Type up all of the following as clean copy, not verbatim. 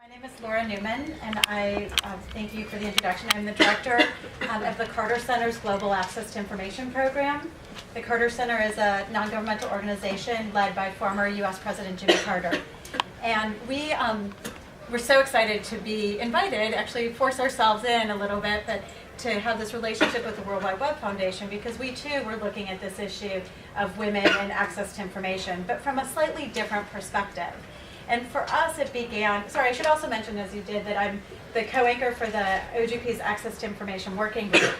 My name is Laura Newman, and I thank you for the introduction. I'm the director of the Carter Center's Global Access to Information program. The Carter Center is a non-governmental organization led by former U.S. President Jimmy Carter. And we're so excited to be invited, actually force ourselves in a little bit, but to have this relationship with the World Wide Web Foundation, because we too were looking at this issue of women and access to information, but from a slightly different perspective. And for us, it began, I should also mention, as you did, that I'm the co-anchor for the OGP's Access to Information Working Group.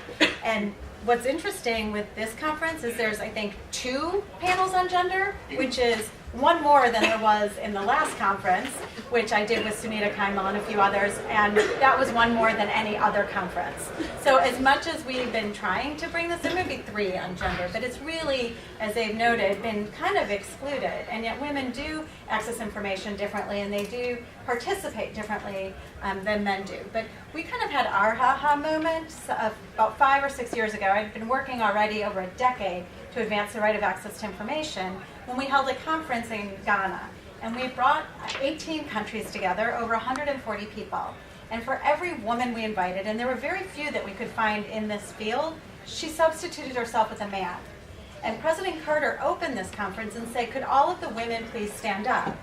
And what's interesting with this conference is there's, I think, 2 panels on gender, which is one more than there was in the last conference, which I did with Sunita Kaimal and a few others, and that was one more than any other conference. So as much as we've been trying to bring this in, maybe 3 on gender, but it's really, as they've noted, been kind of excluded, and yet women do access information differently, and they do participate differently than men do. But we kind of had our ha-ha moment about 5 or 6 years ago. I'd been working already over a decade to advance the right of access to information when we held a conference in Ghana. And we brought 18 countries together, over 140 people. And for every woman we invited, and there were very few that we could find in this field, she substituted herself with a man. And President Carter opened this conference and said, could all of the women please stand up?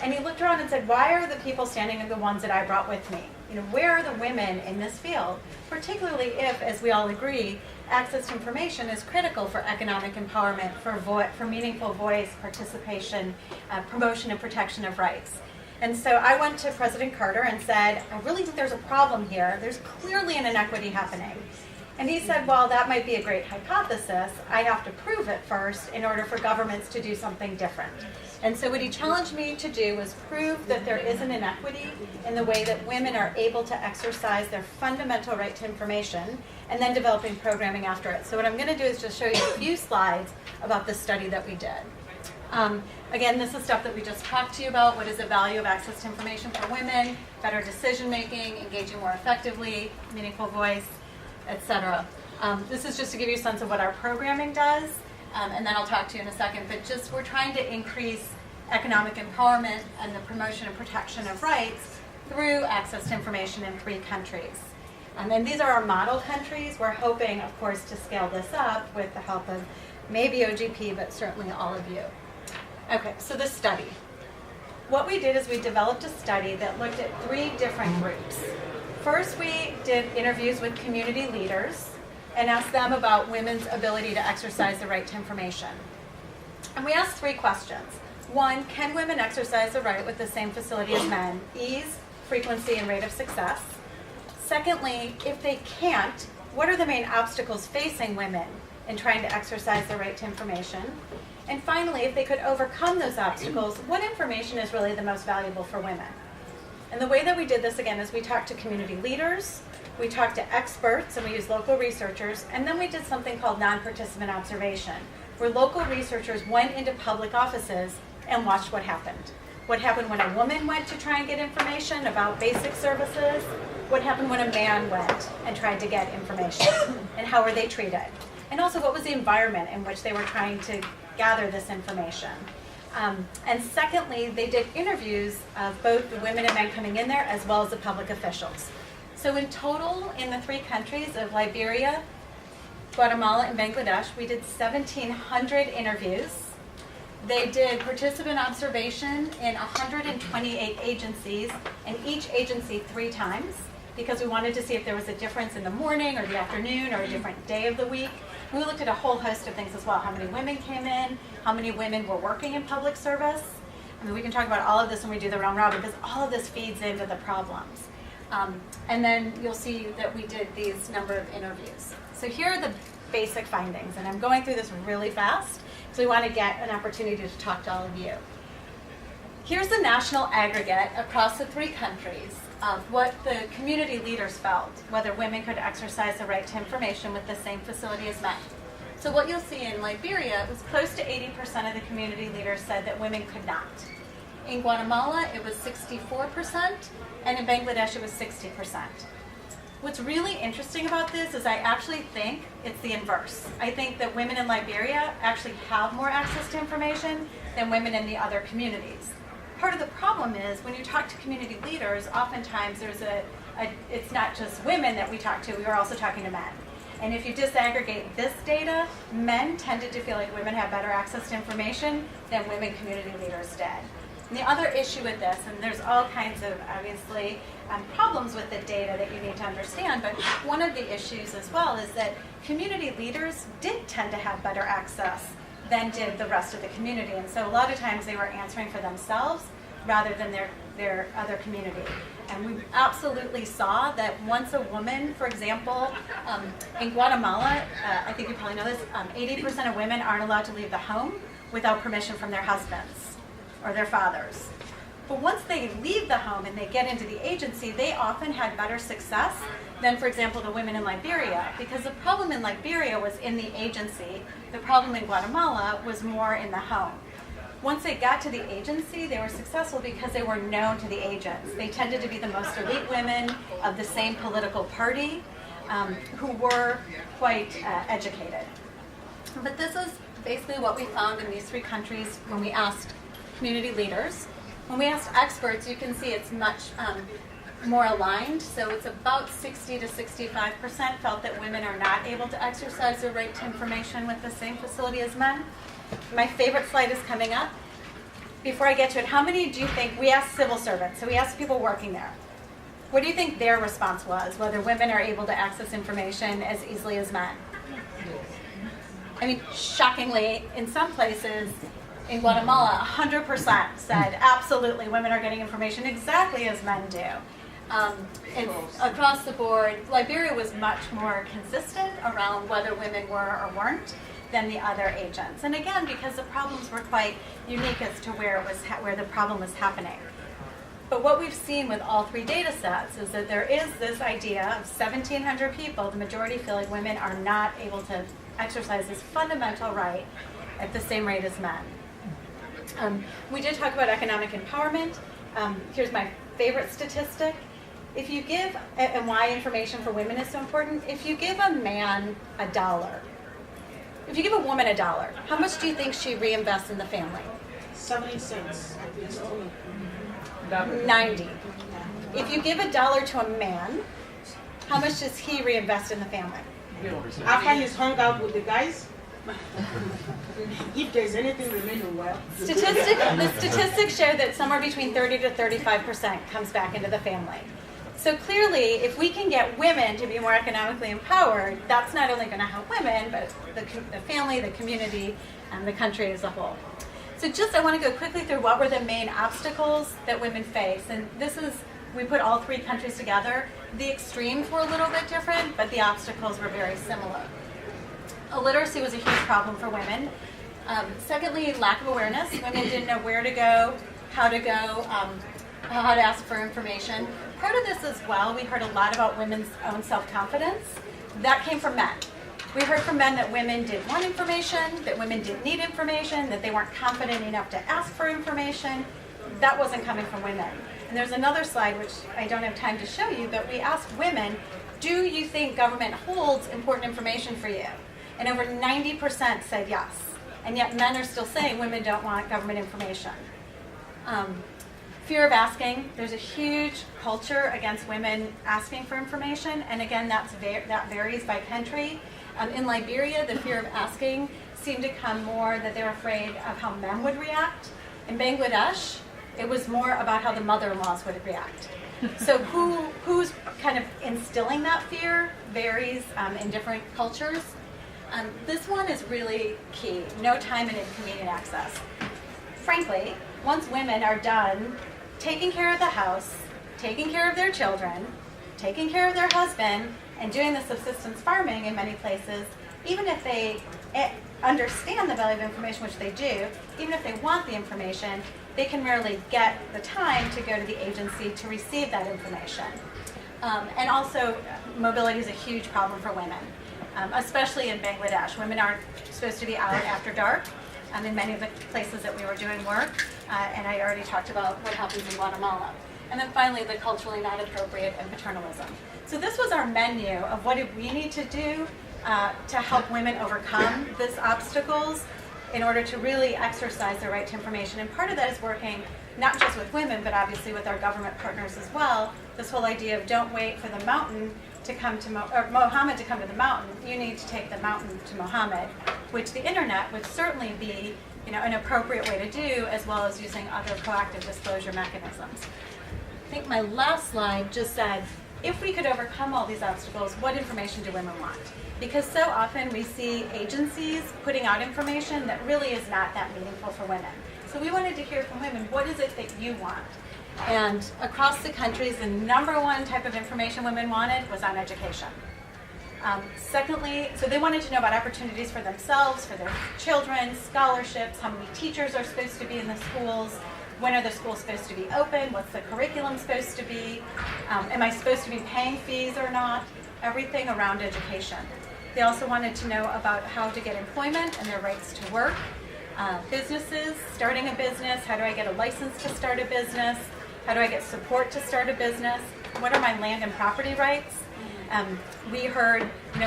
And he looked around and said, why are the people standing the ones that I brought with me? Where are the women in this field? Particularly if, as we all agree, access to information is critical for economic empowerment, for meaningful voice, participation, promotion and protection of rights. And so I went to President Carter and said, I really think there's a problem here. There's clearly an inequity happening. And he said, well, that might be a great hypothesis. I have to prove it first in order for governments to do something different. And so what he challenged me to do was prove that there is an inequity in the way that women are able to exercise their fundamental right to information, and then developing programming after it. So what I'm going to do is just show you a few slides about the study that we did. Again, this is stuff that we just talked to you about. What is the value of access to information for women, better decision making, engaging more effectively, meaningful voice, etc. This is just to give you a sense of what our programming does, and then I'll talk to you in a second, but just we're trying to increase economic empowerment and the promotion and protection of rights through access to information in 3 countries. And these are our model countries. We're hoping, of course, to scale this up with the help of maybe OGP, but certainly all of you. Okay, so the study. What we did is we developed a study that looked at 3 different groups. First, we did interviews with community leaders and asked them about women's ability to exercise the right to information. And we asked 3 questions. 1, can women exercise the right with the same facility as men? Ease, frequency, and rate of success. Secondly, if they can't, what are the main obstacles facing women in trying to exercise their right to information? And finally, if they could overcome those obstacles, what information is really the most valuable for women? And the way that we did this, again, is we talked to community leaders, we talked to experts, and we used local researchers, and then we did something called non-participant observation, where local researchers went into public offices and watched what happened. What happened when a woman went to try and get information about basic services? What happened when a man went and tried to get information? And how were they treated? And also, what was the environment in which they were trying to gather this information? And secondly, they did interviews of both the women and men coming in there, as well as the public officials. So in total, in the 3 countries of Liberia, Guatemala, and Bangladesh, we did 1,700 interviews. They did participant observation in 128 agencies, and each agency 3 times, because we wanted to see if there was a difference in the morning or the afternoon or a different day of the week. We looked at a whole host of things as well. How many women came in, how many women were working in public service. I mean, we can talk about all of this when we do the round robin, because all of this feeds into the problems. And then you'll see that we did these number of interviews. So here are the basic findings, and I'm going through this really fast, so we want to get an opportunity to talk to all of you. Here's the national aggregate across the 3 countries of what the community leaders felt, whether women could exercise the right to information with the same facility as men. So what you'll see in Liberia, it was close to 80% of the community leaders said that women could not. In Guatemala, it was 64%, and in Bangladesh, it was 60%. What's really interesting about this is I actually think it's the inverse. I think that women in Liberia actually have more access to information than women in the other communities. part of the problem is when you talk to community leaders, oftentimes there's it's not just women that we talk to, we are also talking to men. And if you disaggregate this data, men tended to feel like women have better access to information than women community leaders did. And the other issue with this, and there's all kinds of, obviously, problems with the data that you need to understand, but one of the issues as well is that community leaders did tend to have better access than did the rest of the community. And so a lot of times they were answering for themselves rather than their other community. And we absolutely saw that once a woman, for example, in Guatemala, I think you probably know this, 80% of women aren't allowed to leave the home without permission from their husbands or their fathers. But once they leave the home and they get into the agency, they often had better success than, for example, the women in Liberia, because the problem in Liberia was in the agency. The problem in Guatemala was more in the home. Once they got to the agency, they were successful because they were known to the agents. They tended to be the most elite women of the same political party who were quite educated. But this is basically what we found in these 3 countries when we asked community leaders. When we asked experts, you can see it's much more aligned. So it's about 60 to 65% felt that women are not able to exercise their right to information with the same facility as men. My favorite slide is coming up. Before I get to it, how many do you think, we asked civil servants, so we asked people working there. What do you think their response was, whether women are able to access information as easily as men? I mean, shockingly, in some places, in Guatemala, 100% said absolutely women are getting information exactly as men do. Across the board, Liberia was much more consistent around whether women were or weren't than the other agents. And again, because the problems were quite unique as to where the problem was happening. But what we've seen with all 3 data sets is that there is this idea of 1,700 people, the majority feel like women are not able to exercise this fundamental right at the same rate as men. We did talk about economic empowerment. Here's my favorite statistic. If you give, and why information for women is so important, if you give a man $1, if you give a woman $1, how much do you think she reinvests in the family? 70 cents. 90. If you give $1 to a man, how much does he reinvest in the family? After he's hung out with the guys, if there's anything remaining, well. The statistics show that somewhere between 30 to 35% comes back into the family. So clearly, if we can get women to be more economically empowered, that's not only going to help women, but the family, the community, and the country as a whole. So I want to go quickly through what were the main obstacles that women face. And we put all 3 countries together. The extremes were a little bit different, but the obstacles were very similar. Illiteracy was a huge problem for women. Secondly, lack of awareness. Women didn't know where to go, how to ask for information. Part of this as well, we heard a lot about women's own self-confidence. That came from men. We heard from men that women didn't want information, that women didn't need information, that they weren't confident enough to ask for information. That wasn't coming from women. And there's another slide, which I don't have time to show you, but we asked women, do you think government holds important information for you? And over 90% said yes. And yet men are still saying women don't want government information. Fear of asking. There's a huge culture against women asking for information. And again, that varies by country. In Liberia, the fear of asking seemed to come more that they were afraid of how men would react. In Bangladesh, it was more about how the mother-in-laws would react. So who's kind of instilling that fear varies in different cultures. This one is really key, no time and inconvenient access. Frankly, once women are done taking care of the house, taking care of their children, taking care of their husband, and doing the subsistence farming in many places, even if they understand the value of information, which they do, even if they want the information, they can rarely get the time to go to the agency to receive that information. And also, mobility is a huge problem for women, especially in Bangladesh. Women aren't supposed to be out after dark in many of the places that we were doing work, and I already talked about what happens in Guatemala. And then finally, the culturally not appropriate and paternalism. So this was our menu of what do we need to do to help women overcome these obstacles in order to really exercise their right to information. And part of that is working not just with women, but obviously with our government partners as well, this whole idea of don't wait for the mountain to come to Mohammed to come to the mountain. You need to take the mountain to Mohammed, which the internet would certainly be, an appropriate way to do, as well as using other proactive disclosure mechanisms. I think my last slide just said, if we could overcome all these obstacles, what information do women want? Because so often we see agencies putting out information that really is not that meaningful for women. So we wanted to hear from women, what is it that you want? And across the countries, the number one type of information women wanted was on education. Secondly, so they wanted to know about opportunities for themselves, for their children, scholarships, how many teachers are supposed to be in the schools, when are the schools supposed to be open, what's the curriculum supposed to be, am I supposed to be paying fees or not, everything around education. They also wanted to know about how to get employment and their rights to work, businesses, starting a business, how do I get a license to start a business, how do I get support to start a business, what are my land and property rights. We heard,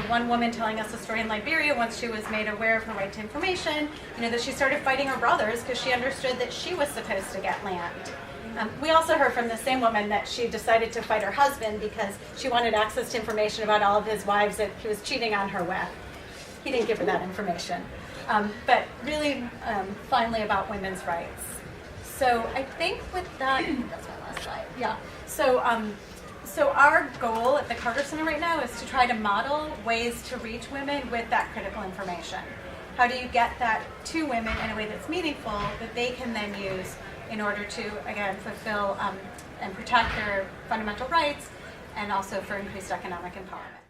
one woman telling us a story in Liberia once she was made aware of her right to information, that she started fighting her brothers because she understood that she was supposed to get land. We also heard from the same woman that she decided to fight her husband because she wanted access to information about all of his wives that he was cheating on her with. He didn't give her that information. But really, finally, about women's rights. So I think with that, that's my last slide. Yeah. So our goal at the Carter Center right now is to try to model ways to reach women with that critical information. How do you get that to women in a way that's meaningful that they can then use in order to, again, fulfill and protect their fundamental rights and also for increased economic empowerment?